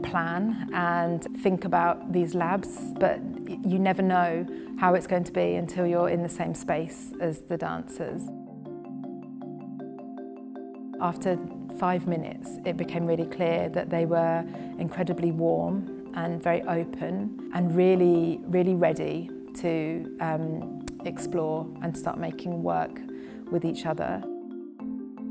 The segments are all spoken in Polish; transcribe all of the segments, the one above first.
plan and think about these labs, but you never know how it's going to be until you're in the same space as the dancers. After 5 minutes, it became really clear that they were incredibly warm and very open and really, really ready to explore and start making work with each other.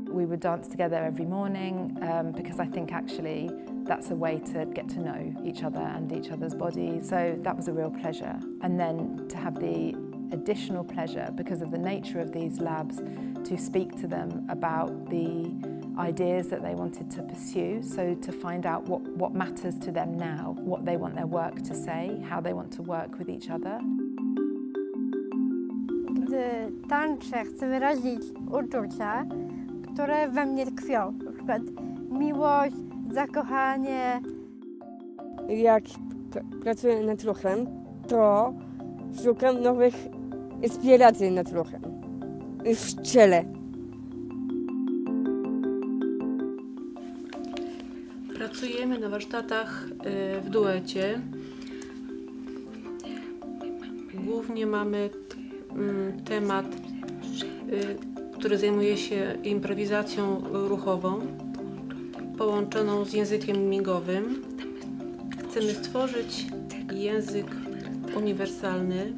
We would dance together every morning because I think actually that's a way to get to know each other and each other's bodies. So that was a real pleasure. And then to have the additional pleasure, because of the nature of these labs, to speak to them about the ideas that they wanted to pursue, so to find out what matters to them now, what they want their work to say, how they want to work with each other. Gdy tańczę, chcę wyrazić uczucia, które we mnie tkwią, na przykład miłość, zakochanie. Jak pracuję nad ruchem, to szukam nowych inspiracji nad ruchem w ciele. Pracujemy na warsztatach w duecie. Głównie mamy temat, który zajmuje się improwizacją ruchową połączoną z językiem migowym. Chcemy stworzyć język uniwersalny,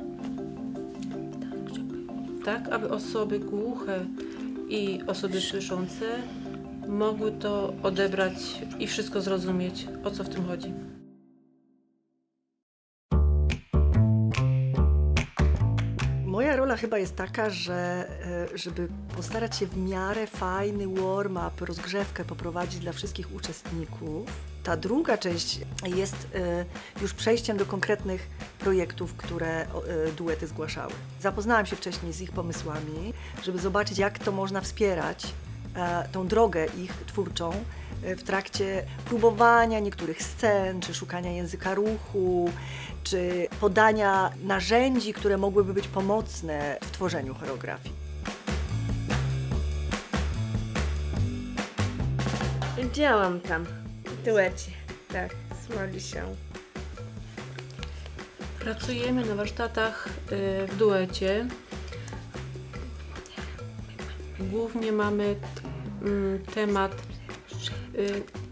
tak aby osoby głuche i osoby słyszące mogły to odebrać i wszystko zrozumieć, o co w tym chodzi. Moja rola chyba jest taka, że żeby postarać się w miarę fajny warm-up, rozgrzewkę poprowadzić dla wszystkich uczestników. Ta druga część jest już przejściem do konkretnych projektów, które duety zgłaszały. Zapoznałam się wcześniej z ich pomysłami, żeby zobaczyć, jak to można wspierać tą drogę ich twórczą w trakcie próbowania niektórych scen, czy szukania języka ruchu, czy podania narzędzi, które mogłyby być pomocne w tworzeniu choreografii. Działam tam w duecie, tak, z Marysią. Pracujemy na warsztatach w duecie. Głównie mamy temat,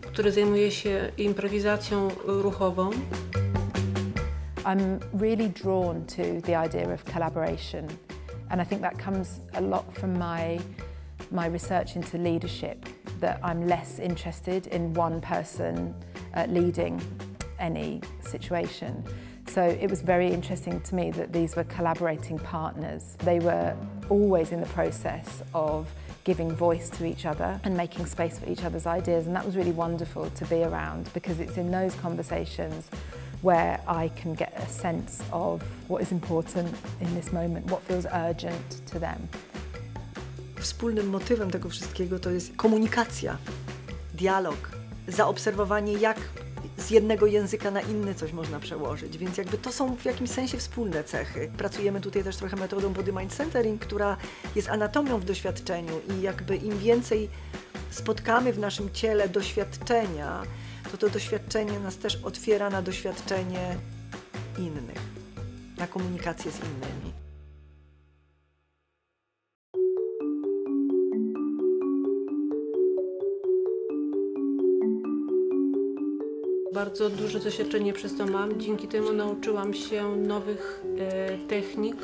który zajmuje się improwizacją ruchową. I'm really drawn to the idea of collaboration, and I think that comes a lot from my research into leadership, that I'm less interested in one person leading any situation. So it was very interesting to me that these were collaborating partners. They were always in the process of giving voice to each other and making space for each other's ideas, and that was really wonderful to be around, because it's in those conversations where I can get a sense of what is important in this moment, what feels urgent to them. Wspólnym motywem tego wszystkiego to jest komunikacja, dialog, zaobserwowanie, jak z jednego języka na inny coś można przełożyć, więc jakby to są w jakimś sensie wspólne cechy. Pracujemy tutaj też trochę metodą body mind centering, która jest anatomią w doświadczeniu, i jakby im więcej spotkamy w naszym ciele doświadczenia, to doświadczenie nas też otwiera na doświadczenie innych, na komunikację z innymi. Bardzo duże doświadczenie przez to mam. Dzięki temu nauczyłam się nowych technik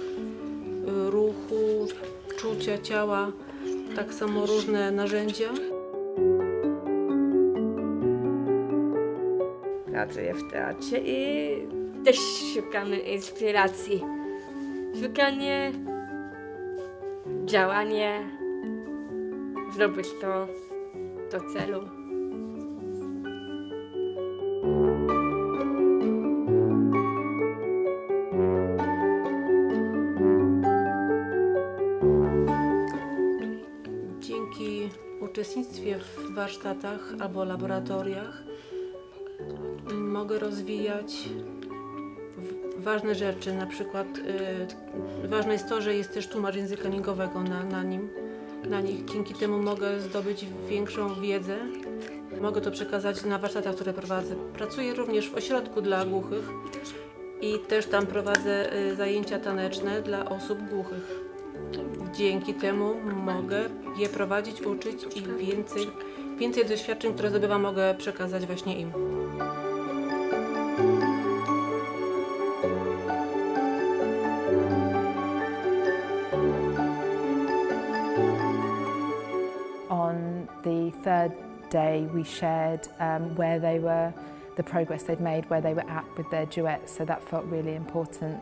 ruchu, czucia ciała, tak samo różne narzędzia. Pracuję w teatrze i też szukamy inspiracji. Szukanie, działanie, zrobić to do celu. Dzięki uczestnictwie w warsztatach albo laboratoriach mogę rozwijać ważne rzeczy, na przykład ważne jest to, że jest też tłumacz języka migowego na nich. Dzięki temu mogę zdobyć większą wiedzę Mogę to przekazać na warsztatach, które prowadzę. Pracuję również w ośrodku dla głuchych i też tam prowadzę zajęcia taneczne dla osób głuchych. Dzięki temu mogę je prowadzić, uczyć i więcej doświadczeń, które zdobywam, mogę przekazać właśnie im. On the third day we shared where they were, the progress they'd made, where they were at with their duets, so that felt really important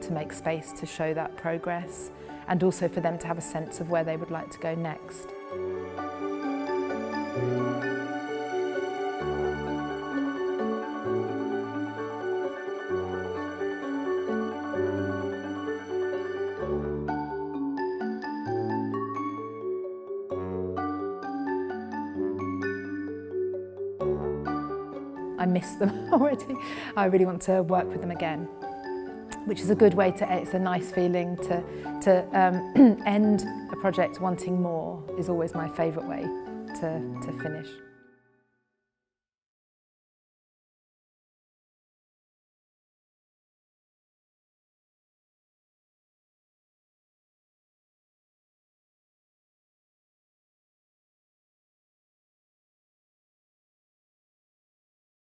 to make space to show that progress and also for them to have a sense of where they would like to go next. I miss them already. I really want to work with them again, which is a good way to, it's a nice feeling to end a project wanting more is always my favourite way to finish.